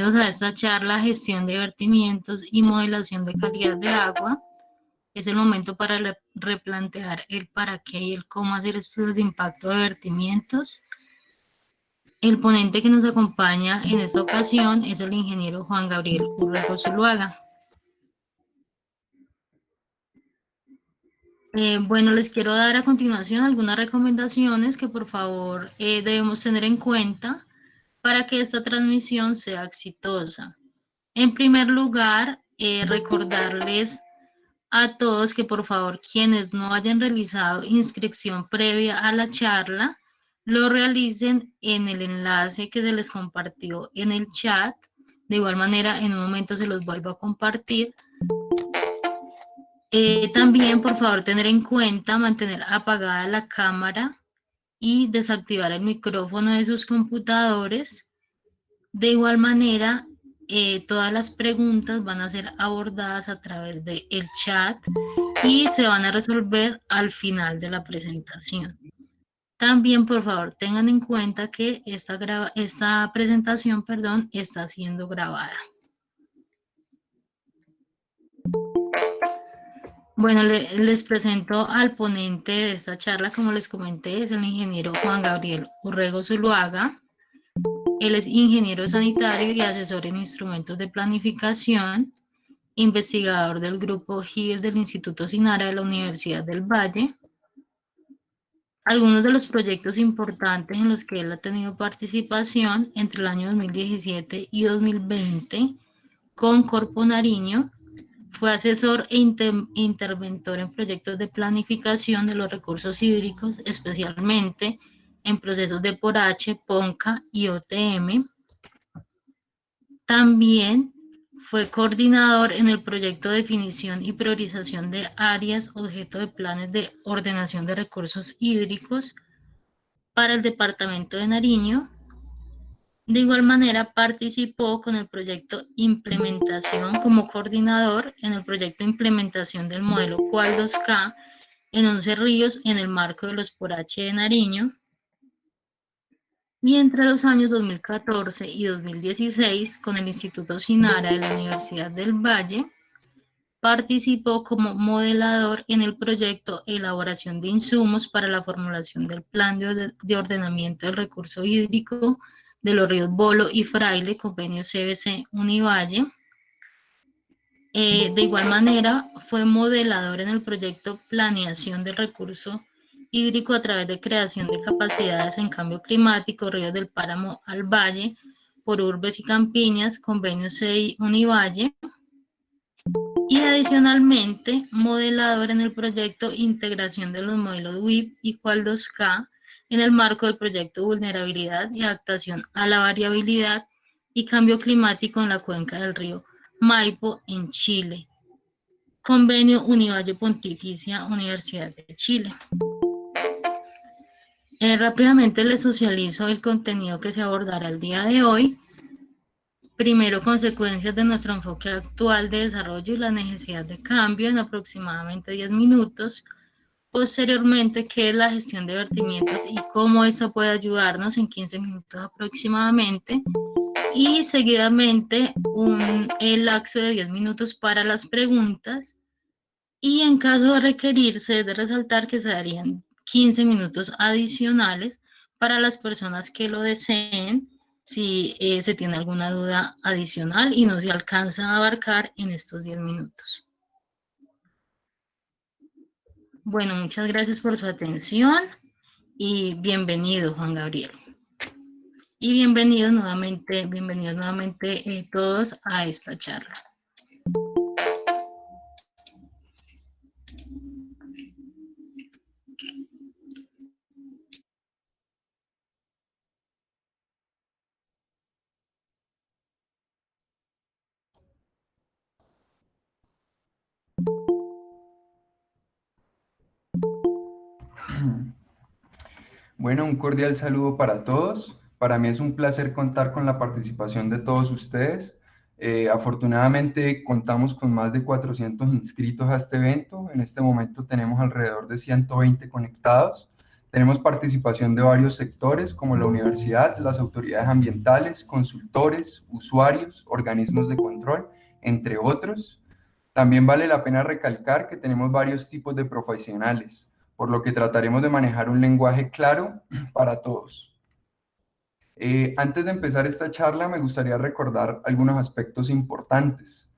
Bienvenidos a esta charla, gestión de vertimientos y modelación de calidad de agua. Es el momento para replantear el para qué y el cómo hacer estudios de impacto de vertimientos. El ponente que nos acompaña en esta ocasión es el ingeniero Juan Gabriel Urrego Zuluaga. Bueno, les quiero dar a continuación algunas recomendaciones que por favor debemos tener en cuenta para que esta transmisión sea exitosa. En primer lugar, recordarles a todos que por favor quienes no hayan realizado inscripción previa a la charla, lo realicen en el enlace que se les compartió en el chat. De igual manera, en un momento se los vuelvo a compartir. También, por favor, tener en cuenta mantener apagada la cámara y desactivar el micrófono de sus computadores. De igual manera, todas las preguntas van a ser abordadas a través del chat y se van a resolver al final de la presentación. También, por favor, tengan en cuenta que esta presentación, está siendo grabada. Bueno, les presento al ponente de esta charla, como les comenté, es el ingeniero Juan Gabriel Urrego Zuluaga. Él es ingeniero sanitario y asesor en instrumentos de planificación, investigador del grupo GIR del Instituto Sinara de la Universidad del Valle. Algunos de los proyectos importantes en los que él ha tenido participación entre el año 2017 y 2020 con Corpo Nariño. Fue asesor e interventor en proyectos de planificación de los recursos hídricos, especialmente en procesos de PORACHE, PONCA y OTM. También fue coordinador en el proyecto de definición y priorización de áreas objeto de planes de ordenación de recursos hídricos para el departamento de Nariño. De igual manera, participó con el proyecto Implementación como coordinador en el proyecto Implementación del modelo Cual 2K en 11 ríos en el marco de los PORACHE de Nariño. Y entre los años 2014 y 2016, con el Instituto Sinara de la Universidad del Valle, participó como modelador en el proyecto Elaboración de insumos para la formulación del Plan de Ordenamiento del Recurso Hídrico de los ríos Bolo y Fraile, convenio CBC Univalle. De igual manera, fue modelador en el proyecto Planeación del Recurso Hídrico a través de creación de capacidades en cambio climático, ríos del páramo al valle, por urbes y campiñas, convenio CI Univalle. Y adicionalmente, modelador en el proyecto Integración de los modelos WIP y Cual 2K en el marco del proyecto Vulnerabilidad y Adaptación a la Variabilidad y Cambio Climático en la cuenca del río Maipo en Chile. Convenio Univalle Pontificia Universidad de Chile. Rápidamente les socializo el contenido que se abordará el día de hoy. Primero, consecuencias de nuestro enfoque actual de desarrollo y la necesidad de cambio en aproximadamente 10 minutos. Posteriormente, qué es la gestión de vertimientos y cómo eso puede ayudarnos en 15 minutos aproximadamente. Y seguidamente, el lapso de 10 minutos para las preguntas. Y en caso de requerirse, es de resaltar que se darían 15 minutos adicionales para las personas que lo deseen, si se tiene alguna duda adicional y no se alcanza a abarcar en estos 10 minutos. Bueno, muchas gracias por su atención y bienvenido, Juan Gabriel. Y bienvenidos nuevamente todos a esta charla. Bueno, un cordial saludo para todos. Para mí es un placer contar con la participación de todos ustedes. Afortunadamente contamos con más de 400 inscritos a este evento. En este momento tenemos alrededor de 120 conectados. Tenemos participación de varios sectores como la universidad, las autoridades ambientales, consultores, usuarios, organismos de control, entre otros. También vale la pena recalcar que tenemos varios tipos de profesionales, por lo que trataremos de manejar un lenguaje claro para todos. Antes de empezar esta charla, me gustaría recordar algunos aspectos importantes.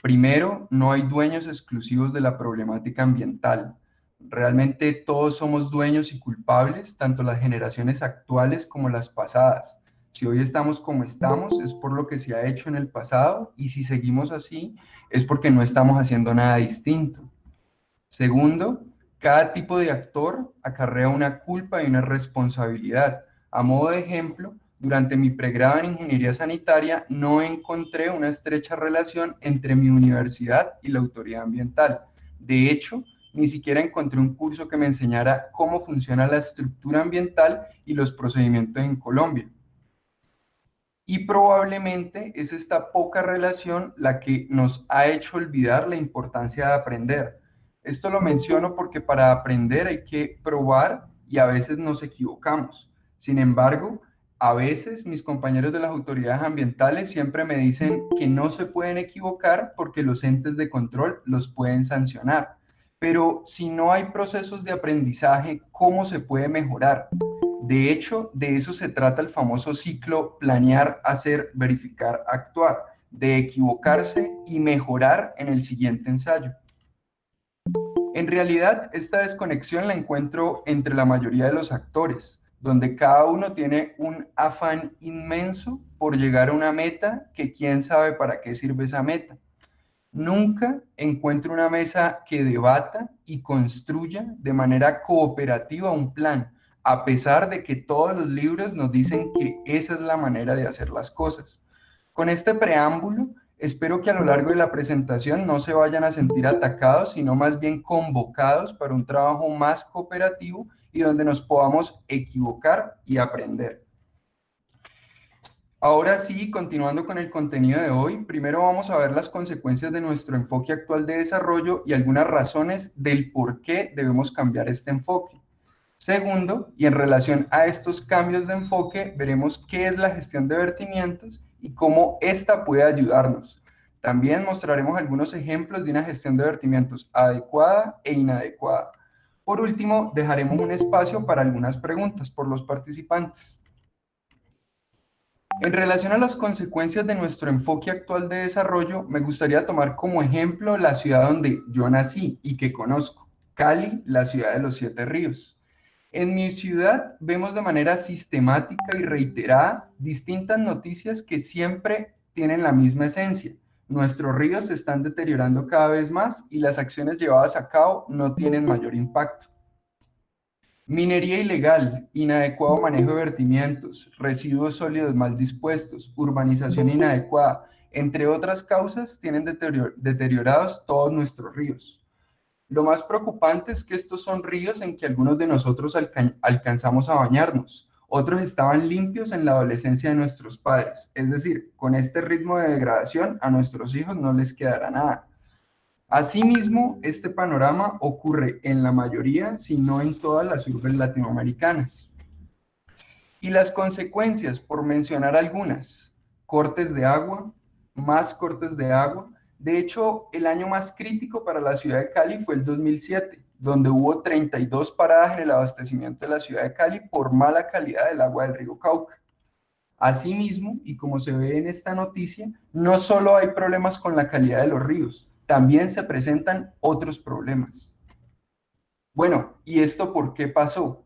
Primero, no hay dueños exclusivos de la problemática ambiental. Realmente todos somos dueños y culpables, tanto las generaciones actuales como las pasadas. Si hoy estamos como estamos, es por lo que se ha hecho en el pasado, y si seguimos así, es porque no estamos haciendo nada distinto. Segundo, cada tipo de actor acarrea una culpa y una responsabilidad. A modo de ejemplo, durante mi pregrado en ingeniería sanitaria no encontré una estrecha relación entre mi universidad y la autoridad ambiental. De hecho, ni siquiera encontré un curso que me enseñara cómo funciona la estructura ambiental y los procedimientos en Colombia. Y probablemente es esta poca relación la que nos ha hecho olvidar la importancia de aprender. Esto lo menciono porque para aprender hay que probar y a veces nos equivocamos. Sin embargo, a veces mis compañeros de las autoridades ambientales siempre me dicen que no se pueden equivocar porque los entes de control los pueden sancionar. Pero si no hay procesos de aprendizaje, ¿cómo se puede mejorar? De hecho, de eso se trata el famoso ciclo planear, hacer, verificar, actuar, de equivocarse y mejorar en el siguiente ensayo. En realidad, esta desconexión la encuentro entre la mayoría de los actores, donde cada uno tiene un afán inmenso por llegar a una meta que quién sabe para qué sirve esa meta. Nunca encuentro una mesa que debata y construya de manera cooperativa un plan, a pesar de que todos los libros nos dicen que esa es la manera de hacer las cosas. Con este preámbulo, espero que a lo largo de la presentación no se vayan a sentir atacados, sino más bien convocados para un trabajo más cooperativo y donde nos podamos equivocar y aprender. Ahora sí, continuando con el contenido de hoy, primero vamos a ver las consecuencias de nuestro enfoque actual de desarrollo y algunas razones del por qué debemos cambiar este enfoque. Segundo, y en relación a estos cambios de enfoque, veremos qué es la gestión de vertimientos y cómo ésta puede ayudarnos. También mostraremos algunos ejemplos de una gestión de vertimientos adecuada e inadecuada. Por último, dejaremos un espacio para algunas preguntas por los participantes. En relación a las consecuencias de nuestro enfoque actual de desarrollo, me gustaría tomar como ejemplo la ciudad donde yo nací y que conozco, Cali, la ciudad de los 7 ríos. En mi ciudad vemos de manera sistemática y reiterada distintas noticias que siempre tienen la misma esencia. Nuestros ríos se están deteriorando cada vez más y las acciones llevadas a cabo no tienen mayor impacto. Minería ilegal, inadecuado manejo de vertimientos, residuos sólidos mal dispuestos, urbanización inadecuada, entre otras causas, tienen deteriorados todos nuestros ríos. Lo más preocupante es que estos son ríos en que algunos de nosotros alcanzamos a bañarnos. Otros estaban limpios en la adolescencia de nuestros padres. Es decir, con este ritmo de degradación a nuestros hijos no les quedará nada. Asimismo, este panorama ocurre en la mayoría, si no en todas las urbes latinoamericanas. Y las consecuencias, por mencionar algunas: cortes de agua, más cortes de agua. De hecho, el año más crítico para la ciudad de Cali fue el 2007, donde hubo 32 paradas en el abastecimiento de la ciudad de Cali por mala calidad del agua del río Cauca. Asimismo, y como se ve en esta noticia, no solo hay problemas con la calidad de los ríos, también se presentan otros problemas. Bueno, ¿y esto por qué pasó?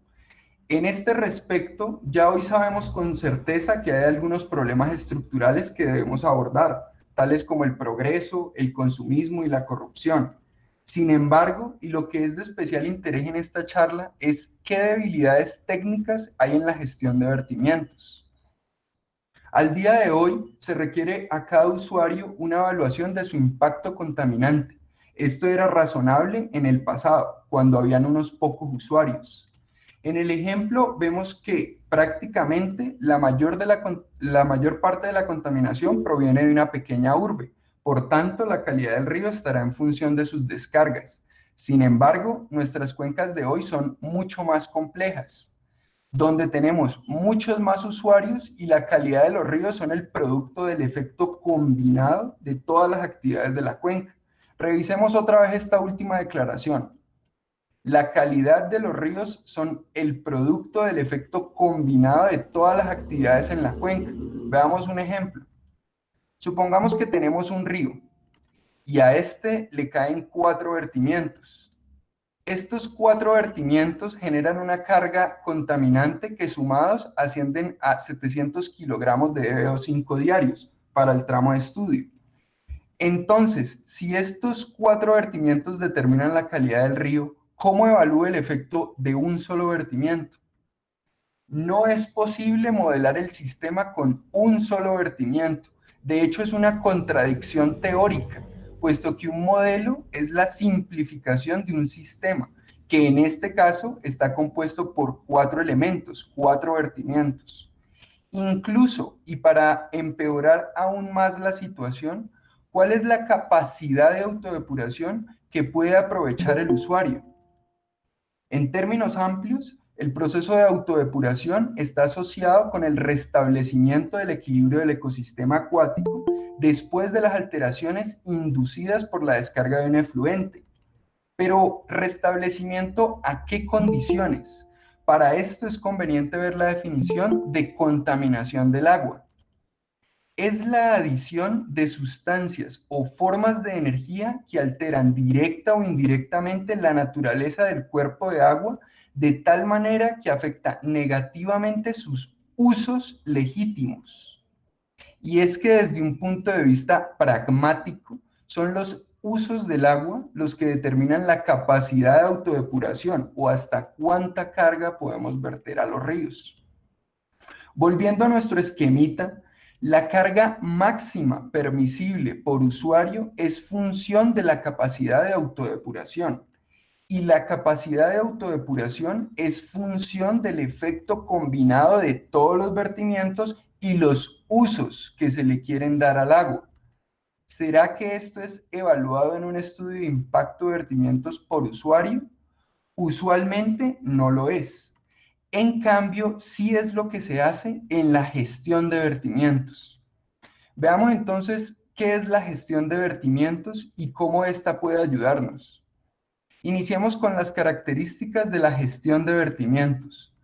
En este respecto, ya hoy sabemos con certeza que hay algunos problemas estructurales que debemos abordar, tales como el progreso, el consumismo y la corrupción. Sin embargo, y lo que es de especial interés en esta charla es qué debilidades técnicas hay en la gestión de vertimientos. Al día de hoy, se requiere a cada usuario una evaluación de su impacto contaminante. Esto era razonable en el pasado, cuando habían unos pocos usuarios. En el ejemplo vemos que prácticamente la mayor parte de la contaminación proviene de una pequeña urbe. Por tanto, la calidad del río estará en función de sus descargas. Sin embargo, nuestras cuencas de hoy son mucho más complejas, donde tenemos muchos más usuarios y la calidad de los ríos son el producto del efecto combinado de todas las actividades de la cuenca. Revisemos otra vez esta última declaración. La calidad de los ríos son el producto del efecto combinado de todas las actividades en la cuenca. Veamos un ejemplo. Supongamos que tenemos un río y a este le caen 4 vertimientos. Estos 4 vertimientos generan una carga contaminante que sumados ascienden a 700 kilogramos de BO5 diarios para el tramo de estudio. Entonces, si estos 4 vertimientos determinan la calidad del río, ¿cómo evalúa el efecto de un solo vertimiento? No es posible modelar el sistema con un solo vertimiento. De hecho, es una contradicción teórica, puesto que un modelo es la simplificación de un sistema, que en este caso está compuesto por 4 elementos, 4 vertimientos. Incluso, y para empeorar aún más la situación, ¿cuál es la capacidad de autodepuración que puede aprovechar el usuario? En términos amplios, el proceso de autodepuración está asociado con el restablecimiento del equilibrio del ecosistema acuático después de las alteraciones inducidas por la descarga de un efluente. Pero, ¿restablecimiento a qué condiciones? Para esto es conveniente ver la definición de contaminación del agua. Es la adición de sustancias o formas de energía que alteran directa o indirectamente la naturaleza del cuerpo de agua de tal manera que afecta negativamente sus usos legítimos. Y es que desde un punto de vista pragmático, son los usos del agua los que determinan la capacidad de autodepuración o hasta cuánta carga podemos verter a los ríos. Volviendo a nuestro esquemita, la carga máxima permisible por usuario es función de la capacidad de autodepuración y la capacidad de autodepuración es función del efecto combinado de todos los vertimientos y los usos que se le quieren dar al agua. ¿Será que esto es evaluado en un estudio de impacto de vertimientos por usuario? Usualmente no lo es. En cambio, sí es lo que se hace en la gestión de vertimientos. Veamos entonces qué es la gestión de vertimientos y cómo ésta puede ayudarnos. Iniciemos con las características de la gestión de vertimientos.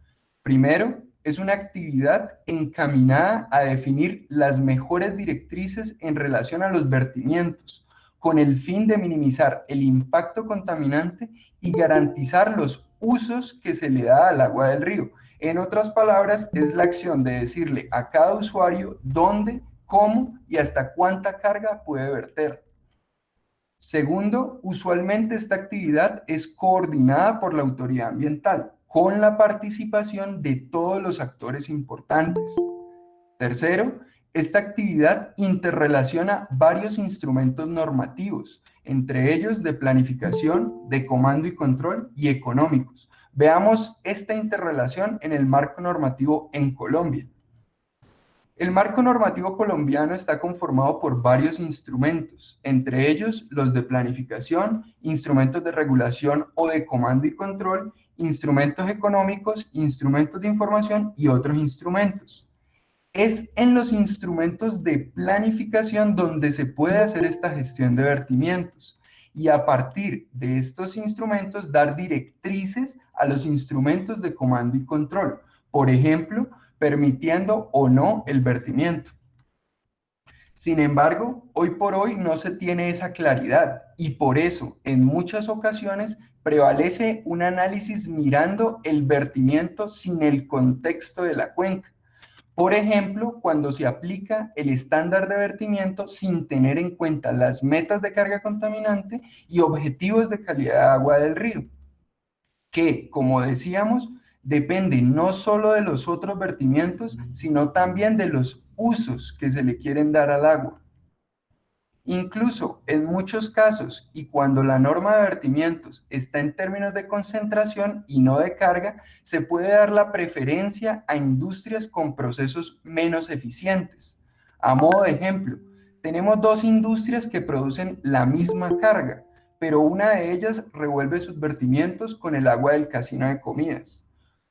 Primero, es una actividad encaminada a definir las mejores directrices en relación a los vertimientos, con el fin de minimizar el impacto contaminante y garantizar los usos que se le da al agua del río. En otras palabras, es la acción de decirle a cada usuario dónde, cómo y hasta cuánta carga puede verter. Segundo, usualmente esta actividad es coordinada por la autoridad ambiental, con la participación de todos los actores importantes. Tercero, esta actividad interrelaciona varios instrumentos normativos, entre ellos de planificación, de comando y control y económicos. Veamos esta interrelación en el marco normativo en Colombia. El marco normativo colombiano está conformado por varios instrumentos, entre ellos los de planificación, instrumentos de regulación o de comando y control, instrumentos económicos, instrumentos de información y otros instrumentos. Es en los instrumentos de planificación donde se puede hacer esta gestión de vertimientos y a partir de estos instrumentos dar directrices a los instrumentos de comando y control. Por ejemplo, permitiendo o no el vertimiento. Sin embargo, hoy por hoy no se tiene esa claridad y por eso en muchas ocasiones prevalece un análisis mirando el vertimiento sin el contexto de la cuenca. Por ejemplo, cuando se aplica el estándar de vertimiento sin tener en cuenta las metas de carga contaminante y objetivos de calidad de agua del río, que, como decíamos, depende no solo de los otros vertimientos, sino también de los usos que se le quieren dar al agua. Incluso en muchos casos, y cuando la norma de vertimientos está en términos de concentración y no de carga, se puede dar la preferencia a industrias con procesos menos eficientes. A modo de ejemplo, tenemos dos industrias que producen la misma carga, pero una de ellas revuelve sus vertimientos con el agua del casino de comidas.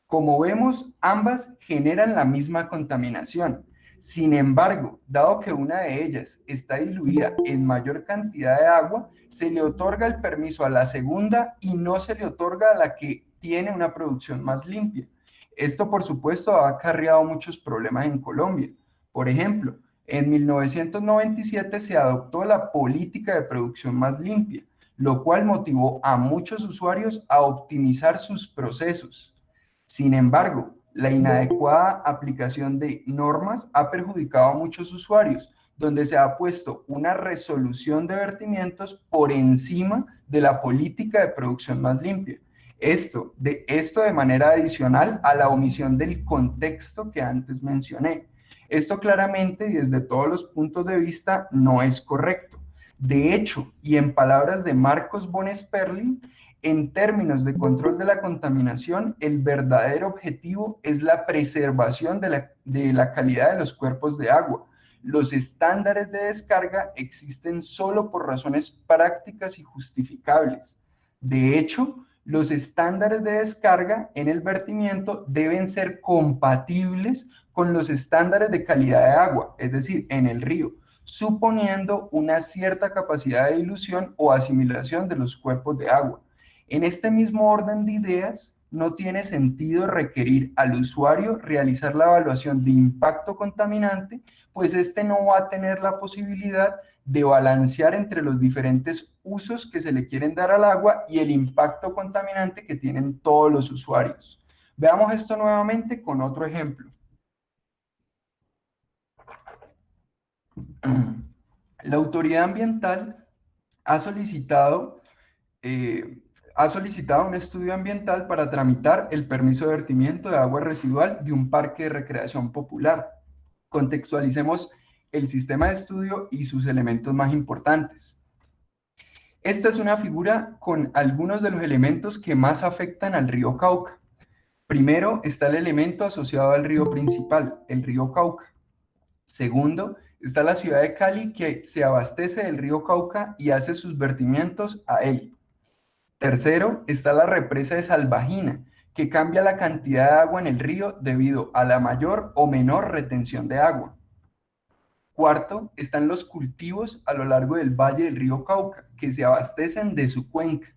Como vemos, ambas generan la misma contaminación. Sin embargo, dado que una de ellas está diluida en mayor cantidad de agua, se le otorga el permiso a la segunda y no se le otorga a la que tiene una producción más limpia. Esto, por supuesto, ha acarreado muchos problemas en Colombia. Por ejemplo, en 1997 se adoptó la política de producción más limpia, lo cual motivó a muchos usuarios a optimizar sus procesos. Sin embargo, la inadecuada aplicación de normas ha perjudicado a muchos usuarios, donde se ha puesto una resolución de vertimientos por encima de la política de producción más limpia. Esto de manera adicional a la omisión del contexto que antes mencioné. Esto claramente y desde todos los puntos de vista no es correcto. De hecho, y en palabras de Marcos von Sperling, en términos de control de la contaminación, el verdadero objetivo es la preservación de la calidad de los cuerpos de agua. Los estándares de descarga existen solo por razones prácticas y justificables. De hecho, los estándares de descarga en el vertimiento deben ser compatibles con los estándares de calidad de agua, es decir, en el río, suponiendo una cierta capacidad de dilución o asimilación de los cuerpos de agua. En este mismo orden de ideas, no tiene sentido requerir al usuario realizar la evaluación de impacto contaminante, pues este no va a tener la posibilidad de balancear entre los diferentes usos que se le quieren dar al agua y el impacto contaminante que tienen todos los usuarios. Veamos esto nuevamente con otro ejemplo. La autoridad ambiental ha solicitado un estudio ambiental para tramitar el permiso de vertimiento de agua residual de un parque de recreación popular. Contextualicemos el sistema de estudio y sus elementos más importantes. Esta es una figura con algunos de los elementos que más afectan al río Cauca. Primero está el elemento asociado al río principal, el río Cauca. Segundo, está la ciudad de Cali, que se abastece del río Cauca y hace sus vertimientos a él. Tercero, está la represa de Salvajina, que cambia la cantidad de agua en el río debido a la mayor o menor retención de agua. Cuarto, están los cultivos a lo largo del valle del río Cauca, que se abastecen de su cuenca.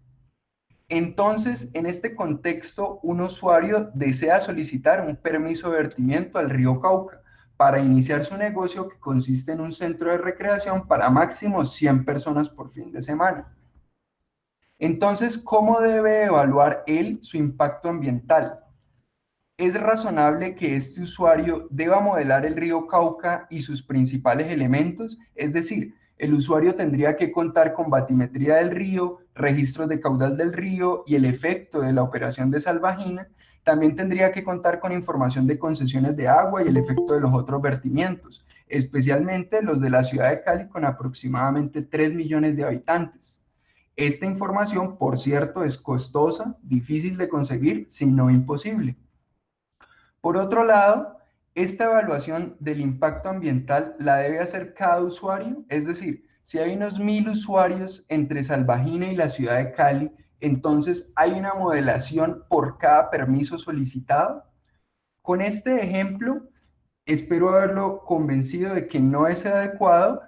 Entonces, en este contexto, un usuario desea solicitar un permiso de vertimiento al río Cauca para iniciar su negocio, que consiste en un centro de recreación para máximo 100 personas por fin de semana. Entonces, ¿cómo debe evaluar él su impacto ambiental? Es razonable que este usuario deba modelar el río Cauca y sus principales elementos, es decir, el usuario tendría que contar con batimetría del río, registros de caudal del río y el efecto de la operación de Salvajina. También tendría que contar con información de concesiones de agua y el efecto de los otros vertimientos, especialmente los de la ciudad de Cali, con aproximadamente 3 millones de habitantes. Esta información, por cierto, es costosa, difícil de conseguir, si no imposible. Por otro lado, esta evaluación del impacto ambiental la debe hacer cada usuario, es decir, si hay unos 1000 usuarios entre Salvajina y la ciudad de Cali, entonces hay una modelación por cada permiso solicitado. Con este ejemplo, espero haberlo convencido de que no es adecuado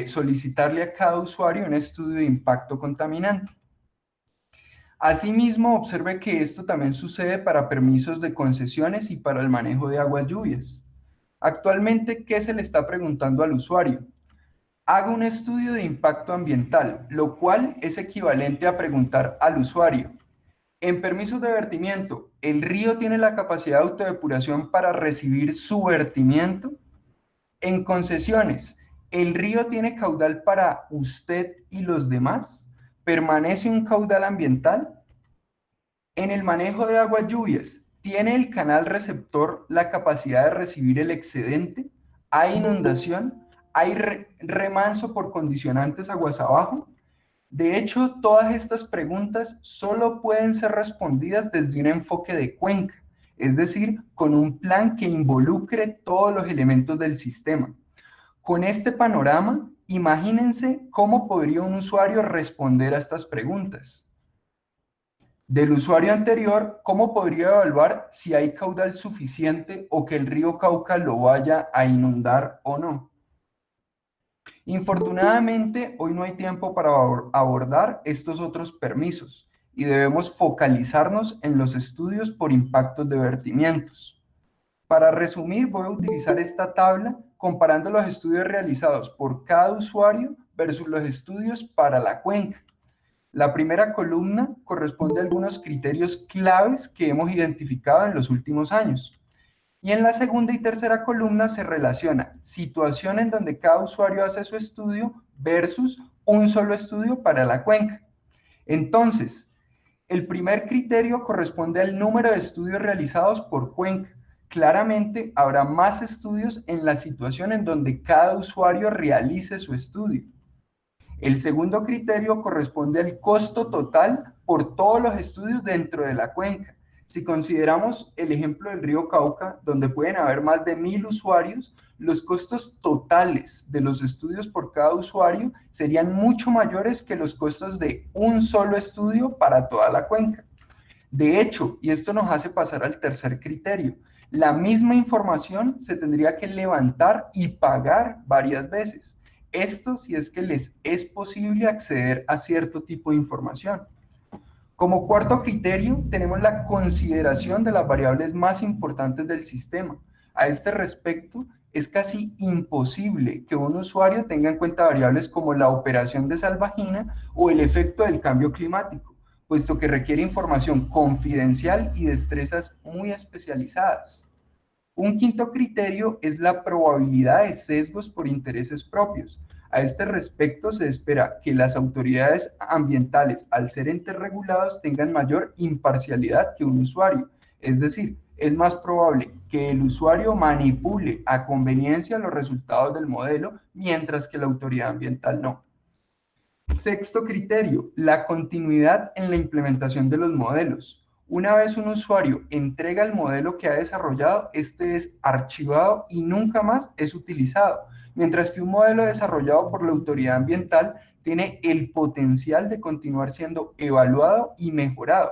solicitarle a cada usuario un estudio de impacto contaminante. Asimismo, observe que esto también sucede para permisos de concesiones y para el manejo de aguas lluvias. Actualmente, ¿qué se le está preguntando al usuario? Haga un estudio de impacto ambiental, lo cual es equivalente a preguntar al usuario: en permisos de vertimiento, ¿el río tiene la capacidad de autodepuración para recibir su vertimiento? En concesiones, ¿el río tiene caudal para usted y los demás? ¿Permanece un caudal ambiental? En el manejo de aguas lluvias, ¿tiene el canal receptor la capacidad de recibir el excedente? ¿Hay inundación? ¿Hay remanso por condicionantes aguas abajo? De hecho, todas estas preguntas solo pueden ser respondidas desde un enfoque de cuenca, es decir, con un plan que involucre todos los elementos del sistema. Con este panorama Imagínense cómo podría un usuario responder a estas preguntas. Del usuario anterior, ¿cómo podría evaluar si hay caudal suficiente o que el río Cauca lo vaya a inundar o no? Infortunadamente, hoy no hay tiempo para abordar estos otros permisos y debemos focalizarnos en los estudios por impactos de vertimientos. Para resumir, voy a utilizar esta tabla comparando los estudios realizados por cada usuario versus los estudios para la cuenca. La primera columna corresponde a algunos criterios claves que hemos identificado en los últimos años. Y en la segunda y tercera columna se relaciona situación en donde cada usuario hace su estudio versus un solo estudio para la cuenca. Entonces, el primer criterio corresponde al número de estudios realizados por cuenca. Claramente habrá más estudios en la situación en donde cada usuario realice su estudio. El segundo criterio corresponde al costo total por todos los estudios dentro de la cuenca. Si consideramos el ejemplo del río Cauca, donde pueden haber más de 1000 usuarios, los costos totales de los estudios por cada usuario serían mucho mayores que los costos de un solo estudio para toda la cuenca. De hecho, y esto nos hace pasar al tercer criterio, la misma información se tendría que levantar y pagar varias veces. Esto si es que les es posible acceder a cierto tipo de información. Como cuarto criterio, tenemos la consideración de las variables más importantes del sistema. A este respecto, es casi imposible que un usuario tenga en cuenta variables como la operación de salvajina o el efecto del cambio climático, puesto que requiere información confidencial y destrezas muy especializadas. Un quinto criterio es la probabilidad de sesgos por intereses propios. A este respecto, se espera que las autoridades ambientales, al ser entes regulados, tengan mayor imparcialidad que un usuario. Es decir, es más probable que el usuario manipule a conveniencia los resultados del modelo, mientras que la autoridad ambiental no. Sexto criterio, la continuidad en la implementación de los modelos. Una vez un usuario entrega el modelo que ha desarrollado, este es archivado y nunca más es utilizado, mientras que un modelo desarrollado por la autoridad ambiental tiene el potencial de continuar siendo evaluado y mejorado.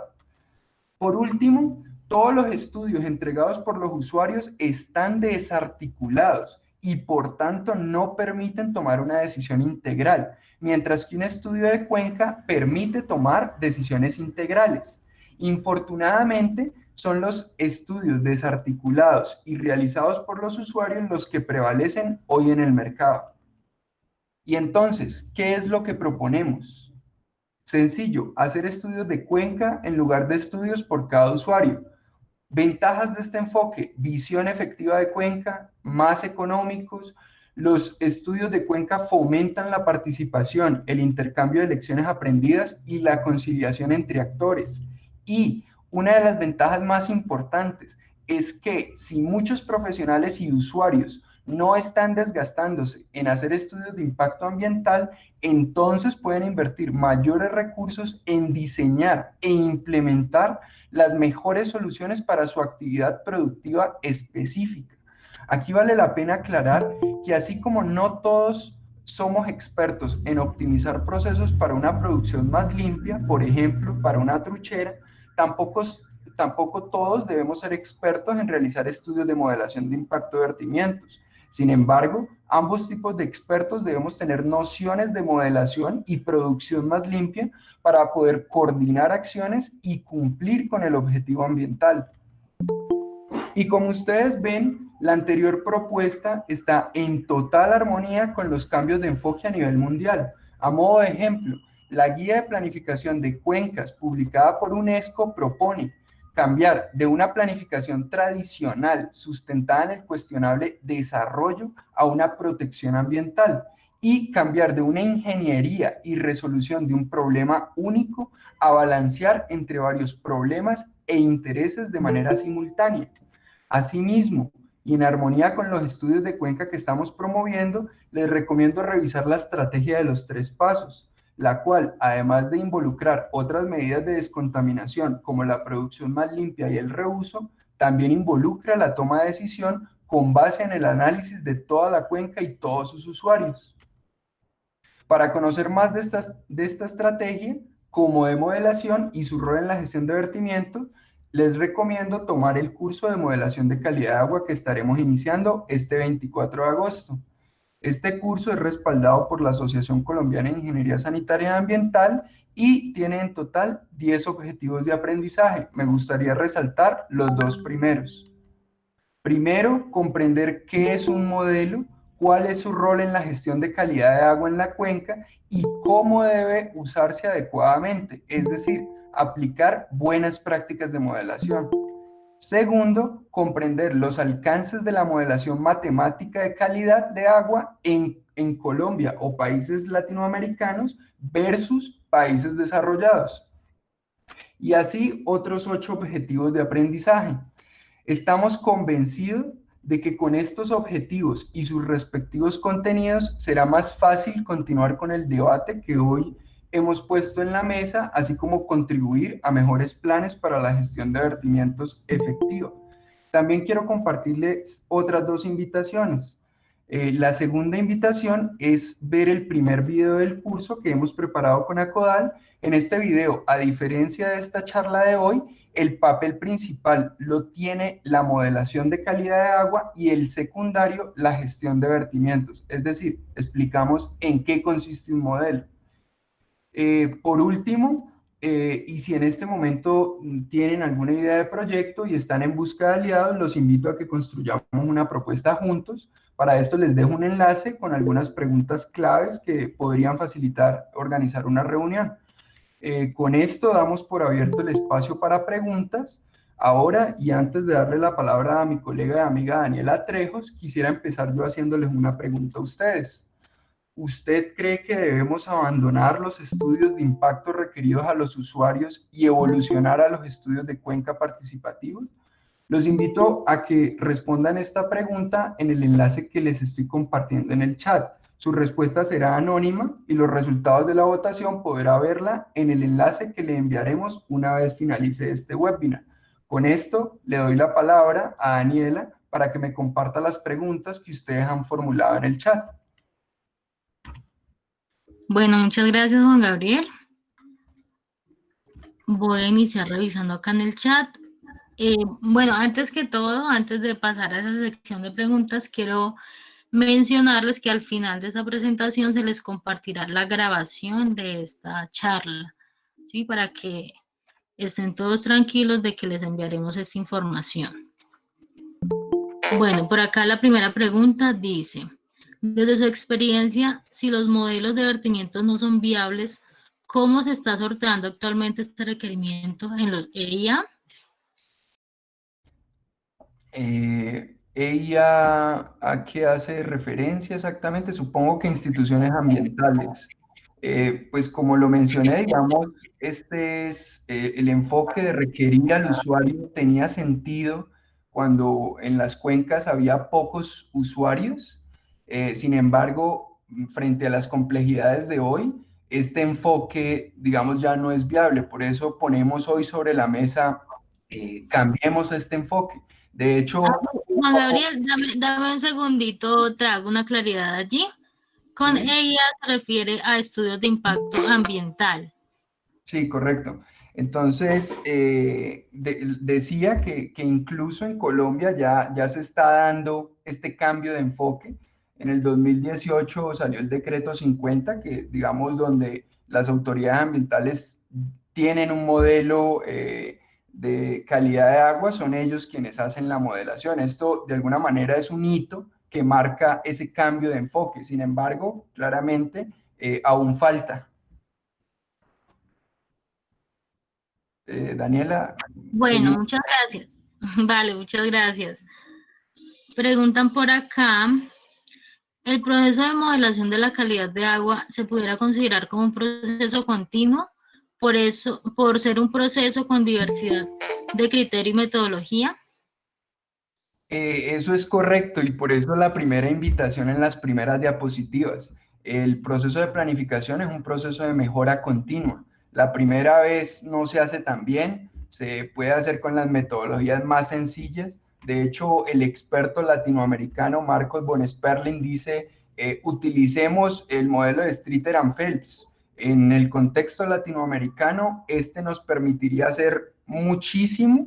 Por último, todos los estudios entregados por los usuarios están desarticulados y por tanto no permiten tomar una decisión integral, mientras que un estudio de cuenca permite tomar decisiones integrales. Infortunadamente, son los estudios desarticulados y realizados por los usuarios los que prevalecen hoy en el mercado. Y entonces, ¿qué es lo que proponemos? Sencillo, hacer estudios de cuenca en lugar de estudios por cada usuario. Ventajas de este enfoque: visión efectiva de cuenca, más económicos. Los estudios de cuenca fomentan la participación, el intercambio de lecciones aprendidas y la conciliación entre actores. Y una de las ventajas más importantes es que si muchos profesionales y usuarios no están desgastándose en hacer estudios de impacto ambiental, entonces pueden invertir mayores recursos en diseñar e implementar las mejores soluciones para su actividad productiva específica. Aquí vale la pena aclarar que así como no todos somos expertos en optimizar procesos para una producción más limpia, por ejemplo, para una truchera, tampoco, tampoco todos debemos ser expertos en realizar estudios de modelación de impacto de vertimientos. Sin embargo, ambos tipos de expertos debemos tener nociones de modelación y producción más limpia para poder coordinar acciones y cumplir con el objetivo ambiental. Y como ustedes ven, la anterior propuesta está en total armonía con los cambios de enfoque a nivel mundial. A modo de ejemplo, la Guía de Planificación de Cuencas publicada por UNESCO propone cambiar de una planificación tradicional sustentada en el cuestionable desarrollo a una protección ambiental y cambiar de una ingeniería y resolución de un problema único a balancear entre varios problemas e intereses de manera simultánea. Asimismo, y en armonía con los estudios de cuenca que estamos promoviendo, les recomiendo revisar la estrategia de los 3 pasos, la cual, además de involucrar otras medidas de descontaminación como la producción más limpia y el reuso, también involucra la toma de decisión con base en el análisis de toda la cuenca y todos sus usuarios. Para conocer más de esta estrategia como de modelación y su rol en la gestión de vertimientos, les recomiendo tomar el curso de modelación de calidad de agua que estaremos iniciando este 24 de agosto. Este curso es respaldado por la Asociación Colombiana de Ingeniería Sanitaria y Ambiental y tiene en total 10 objetivos de aprendizaje. Me gustaría resaltar los dos primeros. Primero, comprender qué es un modelo, cuál es su rol en la gestión de calidad de agua en la cuenca y cómo debe usarse adecuadamente, es decir, aplicar buenas prácticas de modelación. Segundo, comprender los alcances de la modelación matemática de calidad de agua en Colombia o países latinoamericanos versus países desarrollados. Y así otros 8 objetivos de aprendizaje. Estamos convencidos de que con estos objetivos y sus respectivos contenidos será más fácil continuar con el debate que hoy hemos puesto en la mesa, así como contribuir a mejores planes para la gestión de vertimientos efectiva. También quiero compartirles otras dos invitaciones. La segunda invitación es ver el primer video del curso que hemos preparado con Acodal. En este video, a diferencia de esta charla de hoy, el papel principal lo tiene la modelación de calidad de agua y el secundario la gestión de vertimientos. Es decir, explicamos en qué consiste un modelo. Por último, y si en este momento tienen alguna idea de proyecto y están en busca de aliados, los invito a que construyamos una propuesta juntos. Para esto les dejo un enlace con algunas preguntas claves que podrían facilitar organizar una reunión. Con esto damos por abierto el espacio para preguntas. Ahora, y antes de darle la palabra a mi colega y amiga Daniela Trejos, quisiera empezar yo haciéndoles una pregunta a ustedes. ¿Usted cree que debemos abandonar los estudios de impacto requeridos a los usuarios y evolucionar a los estudios de cuenca participativos? Los invito a que respondan esta pregunta en el enlace que les estoy compartiendo en el chat. Su respuesta será anónima y los resultados de la votación podrá verla en el enlace que le enviaremos una vez finalice este webinar. Con esto le doy la palabra a Daniela para que me comparta las preguntas que ustedes han formulado en el chat. Bueno, muchas gracias, Juan Gabriel. Voy a iniciar revisando acá en el chat. Bueno, antes que todo, antes de pasar a esa sección de preguntas, quiero mencionarles que al final de esa presentación se les compartirá la grabación de esta charla, ¿sí? Para que estén todos tranquilos de que les enviaremos esta información. Bueno, por acá la primera pregunta dice, desde su experiencia, si los modelos de vertimientos no son viables, ¿cómo se está sorteando actualmente este requerimiento en los EIA? ¿Ella a qué hace referencia exactamente? Supongo que instituciones ambientales. Pues como lo mencioné, digamos, este es el enfoque de requerir al usuario tenía sentido cuando en las cuencas había pocos usuarios. Sin embargo, frente a las complejidades de hoy, este enfoque, digamos, ya no es viable. Por eso ponemos hoy sobre la mesa, cambiemos este enfoque. De hecho, Juan Gabriel, dame un segundito, te hago una claridad allí. Con sí, EIA se refiere a estudios de impacto ambiental. sí, correcto. Entonces, decía que incluso en Colombia ya se está dando este cambio de enfoque. En el 2018 salió el decreto 50, que digamos donde las autoridades ambientales tienen un modelo de calidad de agua, son ellos quienes hacen la modelación. Esto de alguna manera es un hito que marca ese cambio de enfoque. Sin embargo, claramente aún falta. Daniela, Bueno, seguimos. muchas gracias. Vale, muchas gracias. Preguntan por acá, ¿el proceso de modelación de la calidad de agua se pudiera considerar como un proceso continuo? Por ser un proceso con diversidad de criterio y metodología. Eso es correcto y por eso la primera invitación en las primeras diapositivas. El proceso de planificación es un proceso de mejora continua. La primera vez no se hace tan bien, se puede hacer con las metodologías más sencillas. De hecho, el experto latinoamericano Marcos von Sperling dice utilicemos el modelo de Streeter and Phelps. En el contexto latinoamericano, este nos permitiría hacer muchísimo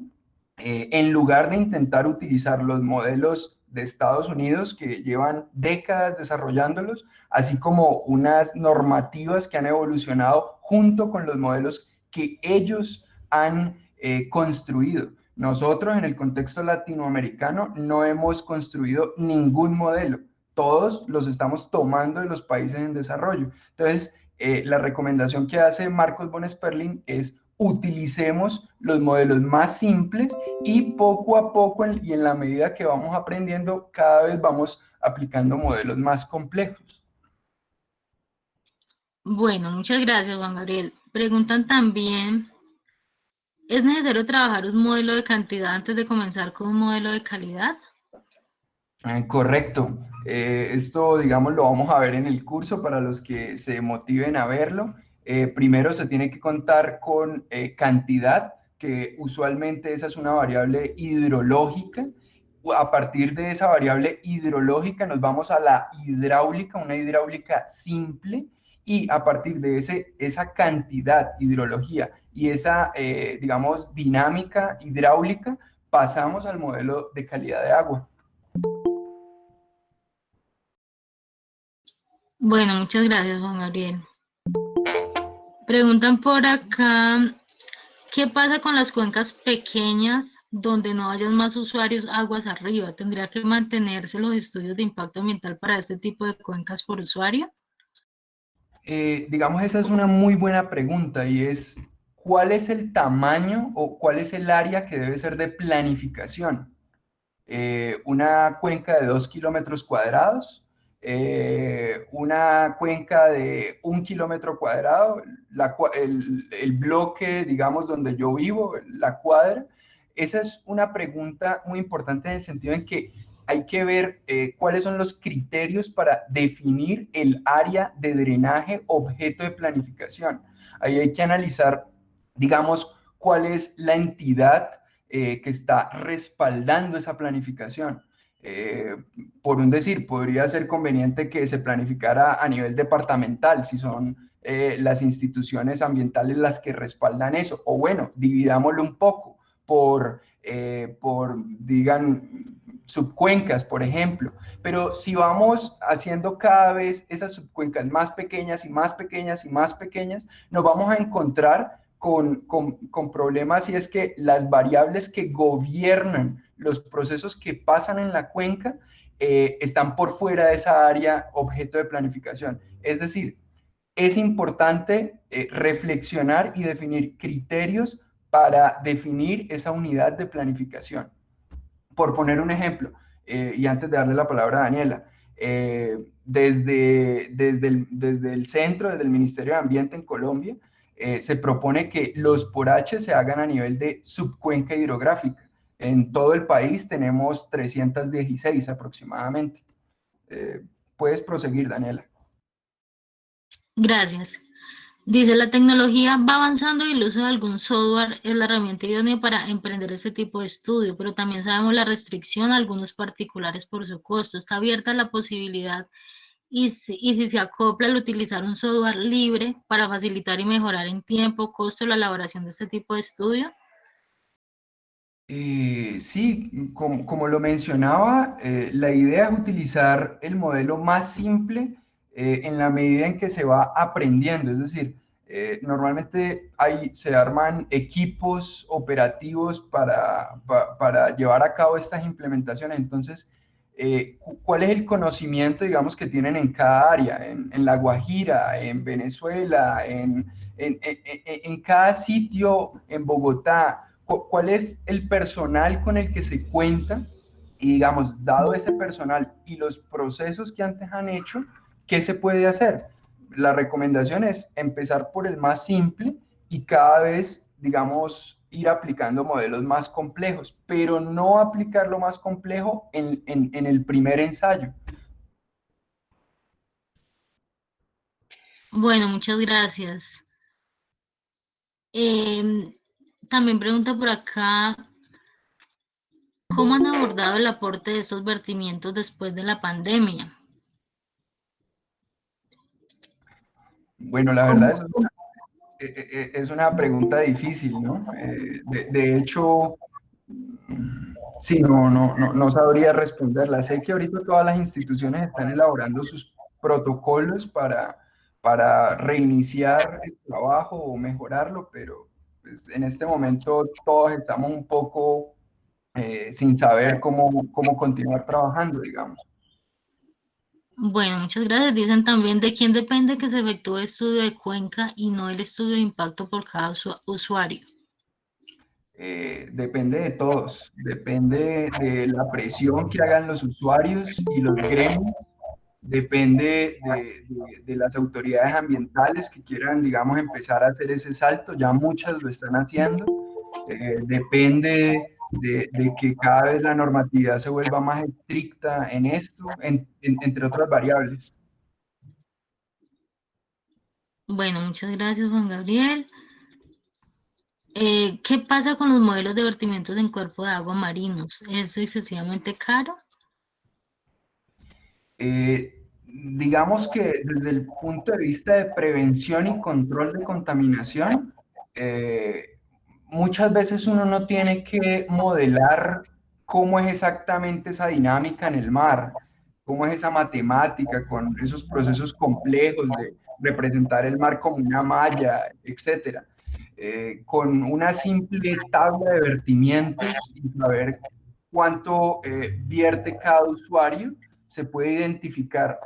en lugar de intentar utilizar los modelos de Estados Unidos que llevan décadas desarrollándolos, así como unas normativas que han evolucionado junto con los modelos que ellos han construido. Nosotros en el contexto latinoamericano no hemos construido ningún modelo, todos los estamos tomando de los países en desarrollo. Entonces, la recomendación que hace Marcos von Sperling es utilicemos los modelos más simples y poco a poco y en la medida que vamos aprendiendo, cada vez vamos aplicando modelos más complejos. Bueno, muchas gracias, Juan Gabriel. Preguntan también, ¿es necesario trabajar un modelo de cantidad antes de comenzar con un modelo de calidad? Correcto. Esto, digamos, lo vamos a ver en el curso para los que se motiven a verlo. Primero se tiene que contar con cantidad, que usualmente esa es una variable hidrológica. A partir de esa variable hidrológica nos vamos a la hidráulica, una hidráulica simple, y a partir de esa cantidad, hidrología, y esa, digamos, dinámica hidráulica, pasamos al modelo de calidad de agua. Bueno, muchas gracias, Juan Gabriel. Preguntan por acá, ¿qué pasa con las cuencas pequeñas donde no hayan más usuarios aguas arriba? ¿Tendría que mantenerse los estudios de impacto ambiental para este tipo de cuencas por usuario? Digamos, esa es una muy buena pregunta y es, ¿cuál es el tamaño o cuál es el área que debe ser de planificación? Una cuenca de 2 km², una cuenca de 1 km², el bloque, digamos, donde yo vivo, la cuadra. Esa es una pregunta muy importante en el sentido en que hay que ver cuáles son los criterios para definir el área de drenaje objeto de planificación. Ahí hay que analizar, digamos, cuál es la entidad que está respaldando esa planificación. Eh, por un decir, podría ser conveniente que se planificara a nivel departamental, si son las instituciones ambientales las que respaldan eso. O bueno, dividámoslo un poco digan, subcuencas, por ejemplo. Pero si vamos haciendo cada vez esas subcuencas más pequeñas y más pequeñas y más pequeñas, nos vamos a encontrar con problemas, y es que las variables que gobiernan los procesos que pasan en la cuenca están por fuera de esa área objeto de planificación. Es decir, es importante reflexionar y definir criterios para definir esa unidad de planificación. Por poner un ejemplo, y antes de darle la palabra a Daniela, desde el centro, desde el Ministerio de Ambiente en Colombia, se propone que los PORACHES se hagan a nivel de subcuenca hidrográfica. En todo el país tenemos 316 aproximadamente. Puedes proseguir, Daniela. Gracias. Dice, la tecnología va avanzando y el uso de algún software es la herramienta idónea para emprender este tipo de estudio, pero también sabemos la restricción a algunos particulares por su costo. Está abierta la posibilidad y si se acopla al utilizar un software libre para facilitar y mejorar en tiempo, costo la elaboración de este tipo de estudio. Sí, como lo mencionaba, la idea es utilizar el modelo más simple en la medida en que se va aprendiendo. Es decir, normalmente se arman equipos operativos para llevar a cabo estas implementaciones. Entonces, ¿cuál es el conocimiento, digamos, que tienen en cada área? En La Guajira, en Venezuela, en cada sitio, en Bogotá. ¿Cuál es el personal con el que se cuenta? Y digamos, dado ese personal y los procesos que antes han hecho, ¿qué se puede hacer? La recomendación es empezar por el más simple y cada vez, digamos, ir aplicando modelos más complejos, pero no aplicar lo más complejo en el primer ensayo. Bueno, muchas gracias. También pregunta por acá, ¿cómo han abordado el aporte de estos vertimientos después de la pandemia? Bueno, la verdad ¿Cómo? es una pregunta difícil, ¿no? De hecho, sí, no sabría responderla. Sé que ahorita todas las instituciones están elaborando sus protocolos para reiniciar el trabajo o mejorarlo, pero pues, en este momento todos estamos un poco sin saber cómo continuar trabajando, digamos. Bueno, muchas gracias. Dicen también de quién depende que se efectúe el estudio de cuenca y no el estudio de impacto por cada usuario. Depende de todos, depende de la presión que hagan los usuarios y los gremios, depende de las autoridades ambientales que quieran, digamos, empezar a hacer ese salto, ya muchas lo están haciendo, depende de que cada vez la normatividad se vuelva más estricta en esto, entre otras variables. Bueno, muchas gracias, Juan Gabriel. ¿Qué pasa con los modelos de vertimientos en cuerpo de agua marinos? ¿Es excesivamente caro? Digamos que desde el punto de vista de prevención y control de contaminación, eh, muchas veces uno no tiene que modelar cómo es exactamente esa dinámica en el mar, cómo es esa matemática con esos procesos complejos de representar el mar como una malla, etcétera. Con una simple tabla de vertimientos y saber cuánto vierte cada usuario, se puede identificar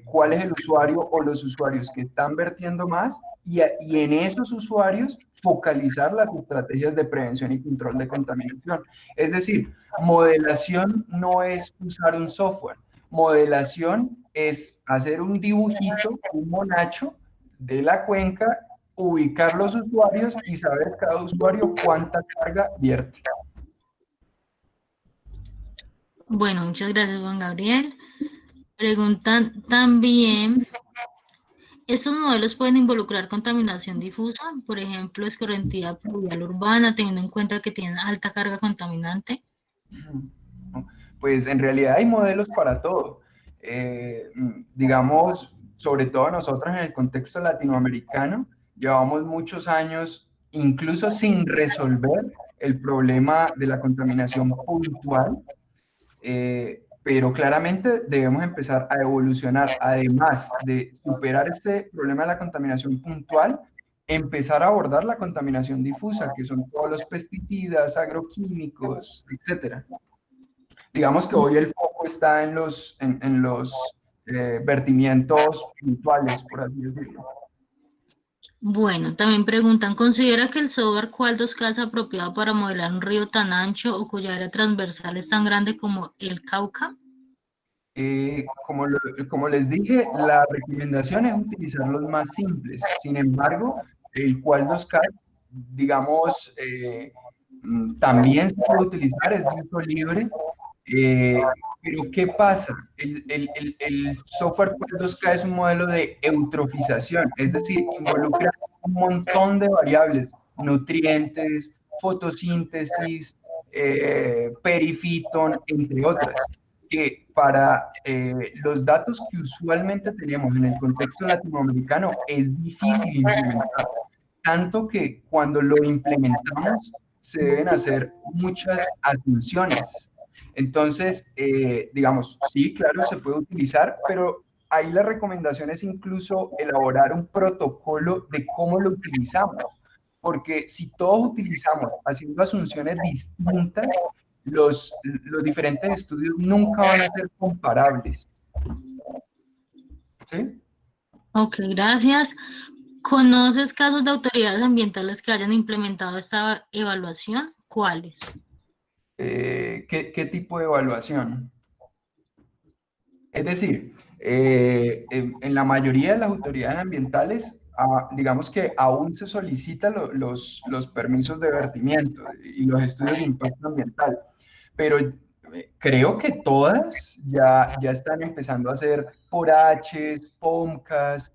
cuál es el usuario o los usuarios que están vertiendo más y en esos usuarios focalizar las estrategias de prevención y control de contaminación. Es decir, modelación no es usar un software, modelación es hacer un dibujito, un monacho de la cuenca, ubicar los usuarios y saber cada usuario cuánta carga vierte. Bueno, muchas gracias, Juan Gabriel. Preguntan también, ¿estos modelos pueden involucrar contaminación difusa? Por ejemplo, escorrentía pluvial urbana, teniendo en cuenta que tienen alta carga contaminante. Pues en realidad hay modelos para todo. Digamos, sobre todo nosotros en el contexto latinoamericano, llevamos muchos años incluso sin resolver el problema de la contaminación puntual, pero claramente debemos empezar a evolucionar, además de superar este problema de la contaminación puntual, empezar a abordar la contaminación difusa, que son todos los pesticidas, agroquímicos, etcétera. Digamos que hoy el foco está en los vertimientos puntuales, por así decirlo. Bueno, también preguntan, ¿considera que el software Qual2K es apropiado para modelar un río tan ancho o cuya área transversal es tan grande como el Cauca? Como les dije, la recomendación es utilizar los más simples. Sin embargo, el cual 2K, digamos, también se puede utilizar, es de uso libre. Pero ¿qué pasa? El software Qual 2K es un modelo de eutrofización, es decir, involucra un montón de variables, nutrientes, fotosíntesis, perifitón, entre otras que para los datos que usualmente tenemos en el contexto latinoamericano es difícil implementar, tanto que cuando lo implementamos se deben hacer muchas asunciones. Entonces, digamos, sí, claro, se puede utilizar, pero ahí la recomendación es incluso elaborar un protocolo de cómo lo utilizamos, porque si todos utilizamos haciendo asunciones distintas, los diferentes estudios nunca van a ser comparables. ¿Sí? Ok, gracias. ¿Conoces casos de autoridades ambientales que hayan implementado esta evaluación? ¿Cuáles? ¿Qué tipo de evaluación? Es decir, en la mayoría de las autoridades ambientales, digamos que aún se solicitan los permisos de vertimiento y los estudios de impacto ambiental, pero creo que todas ya están empezando a hacer por H's, POMCAS,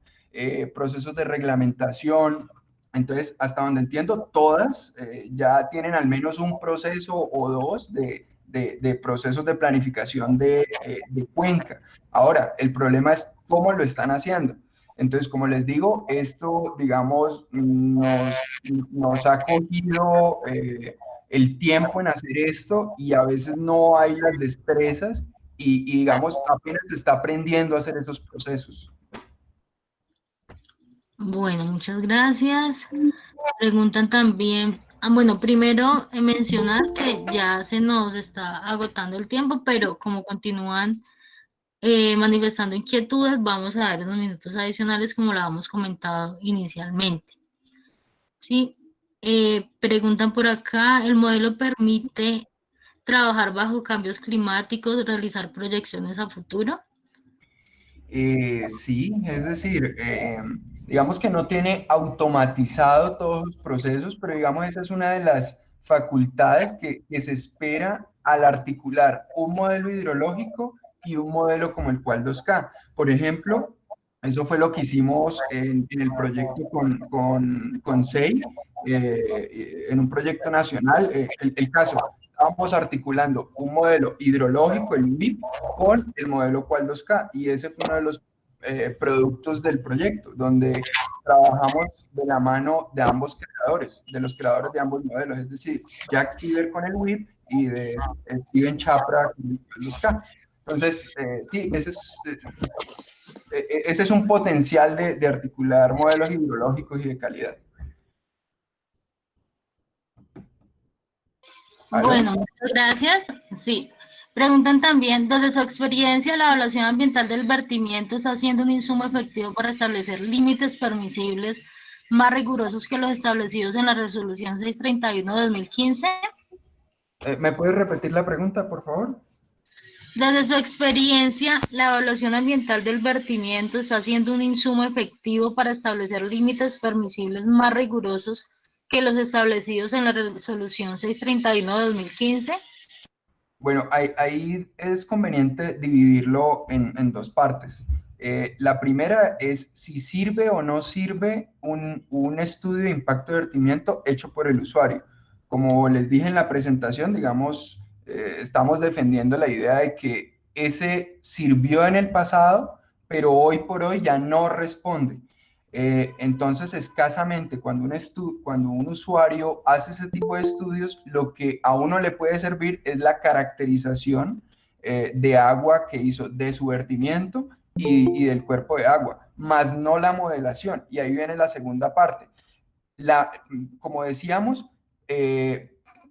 procesos de reglamentación. Entonces, hasta donde entiendo, todas ya tienen al menos un proceso o dos de procesos de planificación de cuenca. Ahora, el problema es cómo lo están haciendo. Entonces, como les digo, esto, digamos, nos ha cogido el tiempo en hacer esto y a veces no hay las destrezas digamos, apenas se está aprendiendo a hacer esos procesos. Bueno, muchas gracias. Preguntan también, bueno, primero mencionar que ya se nos está agotando el tiempo, pero como continúan manifestando inquietudes, vamos a dar unos minutos adicionales como lo habíamos comentado inicialmente. Sí, preguntan por acá, ¿el modelo permite trabajar bajo cambios climáticos, realizar proyecciones a futuro? Sí, es decir, digamos que no tiene automatizado todos los procesos, pero digamos esa es una de las facultades que se espera al articular un modelo hidrológico y un modelo como el cual 2K. Por ejemplo, eso fue lo que hicimos en el proyecto con SEI, en un proyecto nacional. El caso, estábamos articulando un modelo hidrológico, el WIP, con el modelo Cual 2K, y ese fue uno de los productos del proyecto, donde trabajamos de la mano de ambos creadores, de los creadores de ambos modelos, es decir, Jack Stever con el WIP y de Steven Chapra con el Cual 2K. Entonces, sí, ese es un potencial de articular modelos hidrológicos y de calidad. ¿Aló? Bueno, muchas gracias. Sí. Preguntan también, desde su experiencia, la evaluación ambiental del vertimiento está siendo un insumo efectivo para establecer límites permisibles más rigurosos que los establecidos en la resolución 631 de 2015. ¿Me puedes repetir la pregunta, por favor? Desde su experiencia, la evaluación ambiental del vertimiento está siendo un insumo efectivo para establecer límites permisibles más rigurosos que los establecidos en la resolución 631 de 2015. Bueno, ahí es conveniente dividirlo en dos partes. La primera es si sirve o no sirve un estudio de impacto de vertimiento hecho por el usuario. Como les dije en la presentación, digamos, estamos defendiendo la idea de que ese sirvió en el pasado, pero hoy por hoy ya no responde. Entonces, escasamente cuando un usuario hace ese tipo de estudios, lo que a uno le puede servir es la caracterización de agua que hizo de su vertimiento y del cuerpo de agua, más no la modelación. Y ahí viene la segunda parte. Como decíamos,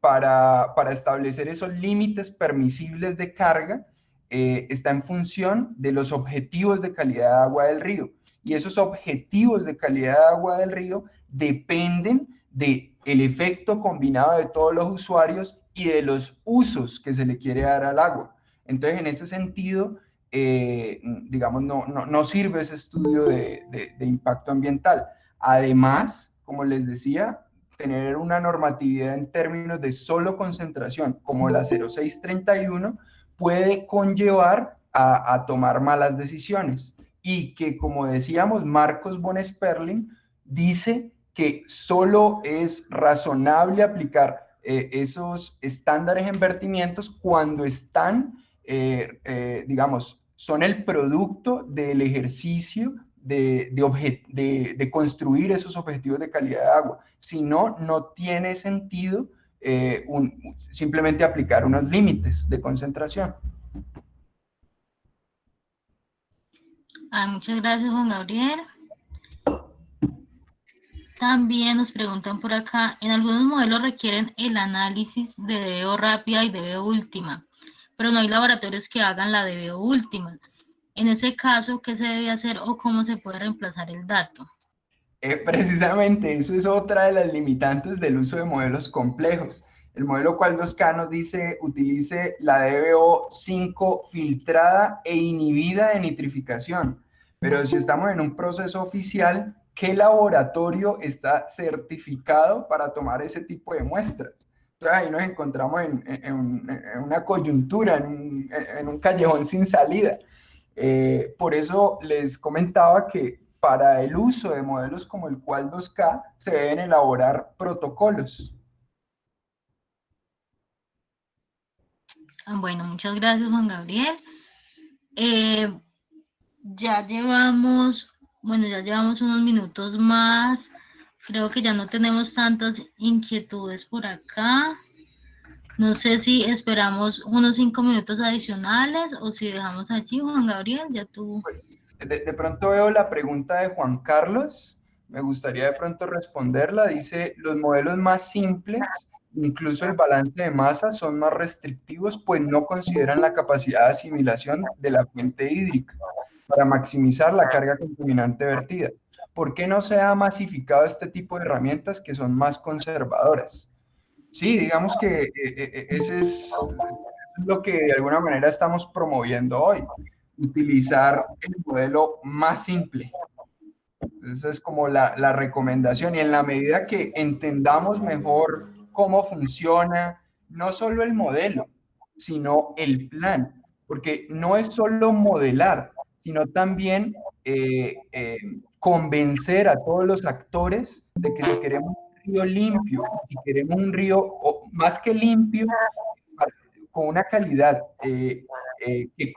para establecer esos límites permisibles de carga, está en función de los objetivos de calidad de agua del río. Y esos objetivos de calidad de agua del río dependen del efecto combinado de todos los usuarios y de los usos que se le quiere dar al agua. Entonces, en ese sentido, digamos, no sirve ese estudio de impacto ambiental. Además, como les decía, tener una normatividad en términos de solo concentración, como la 0631, puede conllevar a tomar malas decisiones. Y que, como decíamos, Marcos von Sperling dice que solo es razonable aplicar esos estándares en vertimientos cuando están, digamos, son el producto del ejercicio de construir esos objetivos de calidad de agua. Si no, no tiene sentido simplemente aplicar unos límites de concentración. Muchas gracias, Juan Gabriel. También nos preguntan por acá, en algunos modelos requieren el análisis de DBO rápida y DBO última, pero no hay laboratorios que hagan la DBO última. En ese caso, ¿qué se debe hacer o cómo se puede reemplazar el dato? Precisamente eso es otra de las limitantes del uso de modelos complejos. El modelo Cual 2K nos dice utilice la DBO 5 filtrada e inhibida de nitrificación. Pero si estamos en un proceso oficial, ¿qué laboratorio está certificado para tomar ese tipo de muestras? Entonces ahí nos encontramos en una coyuntura, en un callejón sin salida. Por eso les comentaba que para el uso de modelos como el Cual 2K se deben elaborar protocolos. Bueno, muchas gracias, Juan Gabriel. Ya llevamos Bueno, ya llevamos unos minutos más. Creo que ya no tenemos tantas inquietudes por acá. No sé si esperamos unos 5 minutos adicionales o si dejamos allí, Juan Gabriel, ya tú. De pronto veo la pregunta de Juan Carlos, me gustaría de pronto responderla. Dice, los modelos más simples, incluso el balance de masa, son más restrictivos, pues no consideran la capacidad de asimilación de la fuente hídrica para maximizar la carga contaminante vertida. ¿Por qué no se ha masificado este tipo de herramientas que son más conservadoras? Sí, digamos que ese es lo que de alguna manera estamos promoviendo hoy, utilizar el modelo más simple. Esa es como la recomendación y en la medida que entendamos mejor cómo funciona, no solo el modelo, sino el plan, porque no es solo modelar, sino también convencer a todos los actores de que si queremos un río limpio, si queremos un río más que limpio, con una calidad que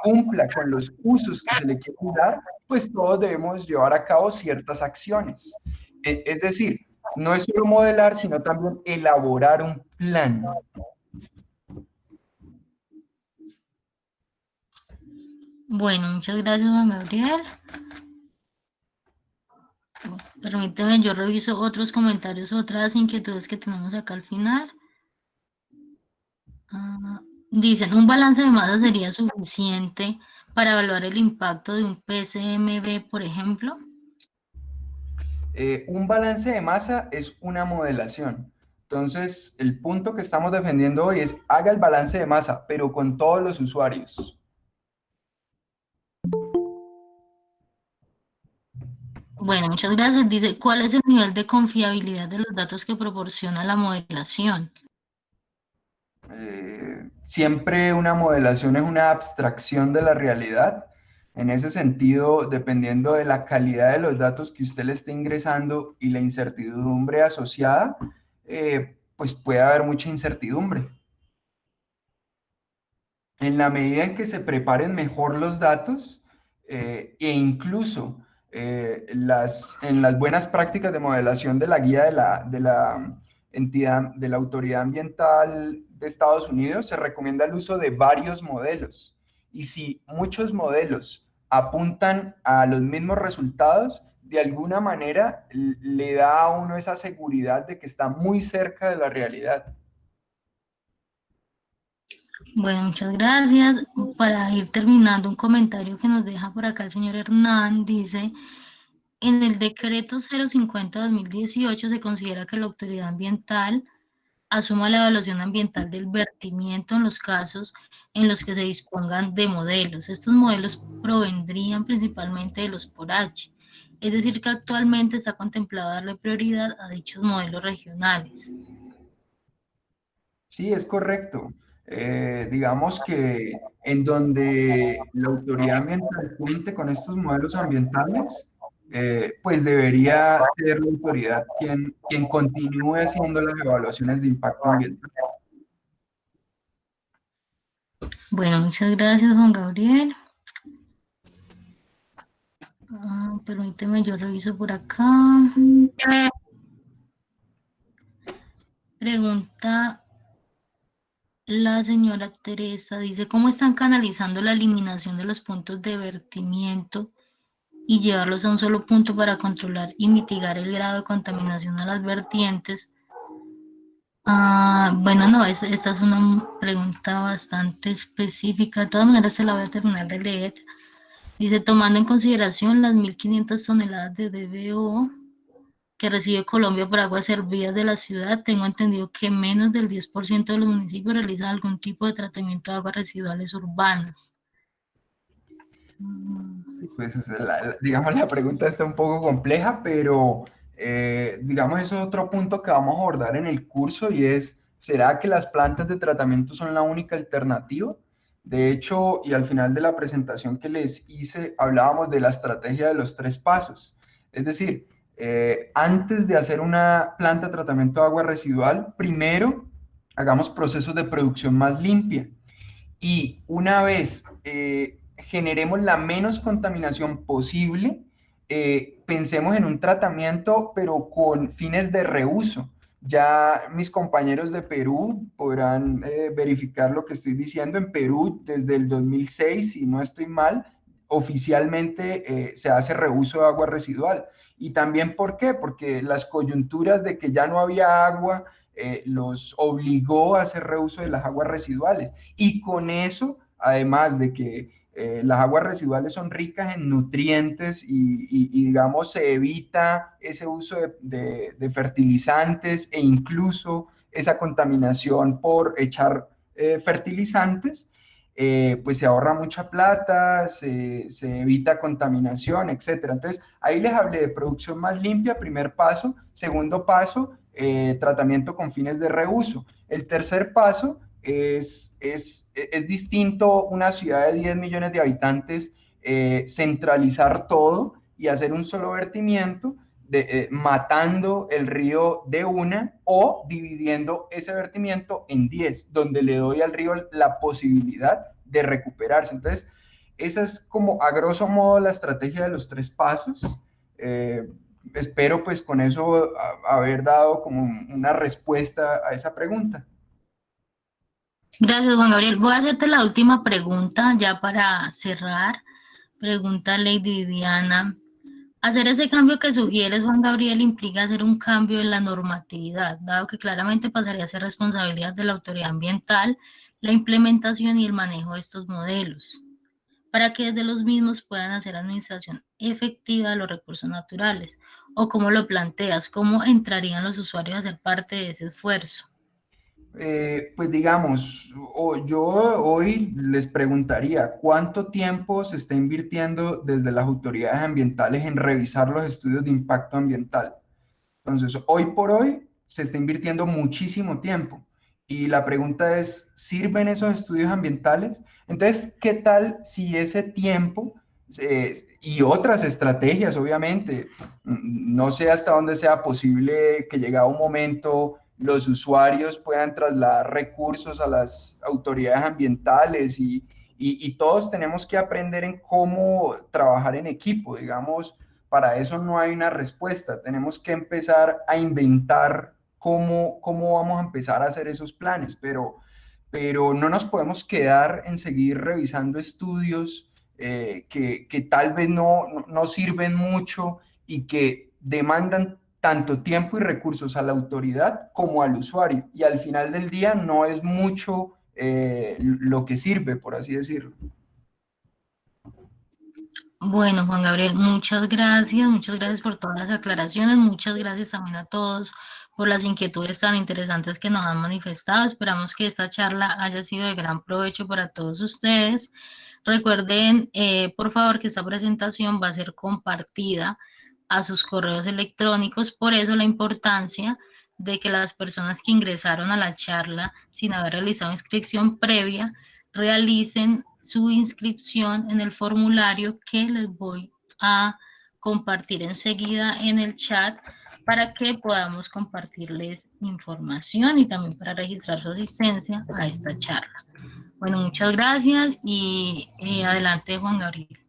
cumpla con los usos que se le quiere dar, pues todos debemos llevar a cabo ciertas acciones. Es decir, no es solo modelar, sino también elaborar un plan. Bueno, muchas gracias, Juan Gabriel. Permíteme, yo reviso otros comentarios, otras inquietudes que tenemos acá al final. Dicen, un balance de masa sería suficiente para evaluar el impacto de un PCMB, por ejemplo. Un balance de masa es una modelación. Entonces, el punto que estamos defendiendo hoy es haga el balance de masa, pero con todos los usuarios. Bueno, muchas gracias. Dice, ¿cuál es el nivel de confiabilidad de los datos que proporciona la modelación? Siempre una modelación es una abstracción de la realidad. En ese sentido, dependiendo de la calidad de los datos que usted le esté ingresando y la incertidumbre asociada, pues puede haber mucha incertidumbre. En la medida en que se preparen mejor los datos e incluso en las buenas prácticas de modelación de la guía de la entidad, de la Autoridad Ambiental de Estados Unidos, se recomienda el uso de varios modelos. Y si muchos modelos apuntan a los mismos resultados, de alguna manera le da a uno esa seguridad de que está muy cerca de la realidad. Bueno, muchas gracias. Para ir terminando, un comentario que nos deja por acá el señor Hernán dice, en el decreto 050-2018 se considera que la autoridad ambiental asuma la evaluación ambiental del vertimiento en los casos en los que se dispongan de modelos. Estos modelos provendrían principalmente de los por H, es decir, que actualmente está contemplado darle prioridad a dichos modelos regionales. Sí, es correcto. Digamos que en donde la autoridad ambiental cuente con estos modelos ambientales, pues debería ser la autoridad quien continúe haciendo las evaluaciones de impacto ambiental. Bueno, muchas gracias, Juan Gabriel. Permíteme, yo reviso por acá. Pregunta la señora Teresa, dice, ¿cómo están canalizando la eliminación de los puntos de vertimiento y llevarlos a un solo punto para controlar y mitigar el grado de contaminación a las vertientes? Bueno, no, esta es una pregunta bastante específica. De todas maneras, se la voy a terminar de leer. Dice, tomando en consideración las 1.500 toneladas de DBO que recibe Colombia por aguas servidas de la ciudad, tengo entendido que menos del 10% de los municipios realizan algún tipo de tratamiento de aguas residuales urbanas. Pues digamos, la pregunta está un poco compleja, pero digamos, eso es otro punto que vamos a abordar en el curso y es, ¿será que las plantas de tratamiento son la única alternativa? De hecho, y al final de la presentación que les hice, hablábamos de la estrategia de los 3 pasos. Es decir, antes de hacer una planta de tratamiento de agua residual, primero hagamos procesos de producción más limpia. Y una vez generemos la menos contaminación posible, pensemos en un tratamiento, pero con fines de reuso. Ya mis compañeros de Perú podrán verificar lo que estoy diciendo. En Perú, desde el 2006, si no estoy mal, oficialmente se hace reuso de agua residual. Y también, ¿por qué? Porque las coyunturas de que ya no había agua los obligó a hacer reuso de las aguas residuales. Y con eso, además de que las aguas residuales son ricas en nutrientes digamos, se evita ese uso de fertilizantes e incluso esa contaminación por echar fertilizantes, pues se ahorra mucha plata, se evita contaminación, etcétera. Entonces, ahí les hablé de producción más limpia, primer paso. Segundo paso, tratamiento con fines de reuso. El tercer paso es distinto una ciudad de 10 millones de habitantes, centralizar todo y hacer un solo vertimiento, matando el río de una o dividiendo ese vertimiento en 10, donde le doy al río la posibilidad de recuperarse. Entonces, esa es como a grosso modo la estrategia de los tres pasos. Eh, Espero pues con eso haber dado como una respuesta a esa pregunta. Gracias, Juan Gabriel. Voy a hacerte la última pregunta ya para cerrar. Pregunta Lady Viviana. Hacer ese cambio que sugieres, Juan Gabriel, implica hacer un cambio en la normatividad, dado que claramente pasaría a ser responsabilidad de la autoridad ambiental la implementación y el manejo de estos modelos, para que desde los mismos puedan hacer administración efectiva de los recursos naturales. ¿O cómo lo planteas? ¿Cómo entrarían los usuarios a ser parte de ese esfuerzo? Pues digamos, yo hoy les preguntaría, ¿cuánto tiempo se está invirtiendo desde las autoridades ambientales en revisar los estudios de impacto ambiental? Entonces, hoy por hoy se está invirtiendo muchísimo tiempo. Y la pregunta es, ¿sirven esos estudios ambientales? Entonces, ¿qué tal si ese tiempo y otras estrategias, obviamente, no sé hasta dónde sea posible que llegado un momento los usuarios puedan trasladar recursos a las autoridades ambientales y todos tenemos que aprender en cómo trabajar en equipo, digamos, para eso no hay una respuesta. Tenemos que empezar a inventar cómo vamos a empezar a hacer esos planes, pero no nos podemos quedar en seguir revisando estudios que tal vez no sirven mucho y que demandan tanto tiempo y recursos a la autoridad como al usuario. Y al final del día no es mucho lo que sirve, por así decirlo. Bueno, Juan Gabriel, muchas gracias por todas las aclaraciones, muchas gracias también a todos por las inquietudes tan interesantes que nos han manifestado. Esperamos que esta charla haya sido de gran provecho para todos ustedes. Recuerden, por favor, que esta presentación va a ser compartida a sus correos electrónicos, por eso la importancia de que las personas que ingresaron a la charla sin haber realizado inscripción previa realicen su inscripción en el formulario que les voy a compartir enseguida en el chat para que podamos compartirles información y también para registrar su asistencia a esta charla. Bueno, muchas gracias y adelante, Juan Gabriel.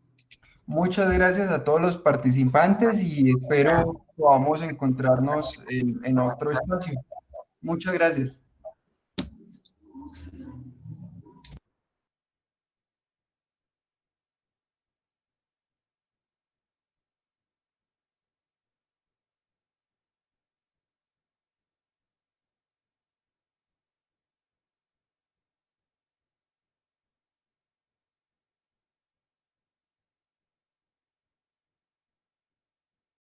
Muchas gracias a todos los participantes y espero podamos encontrarnos en otro espacio. Muchas gracias.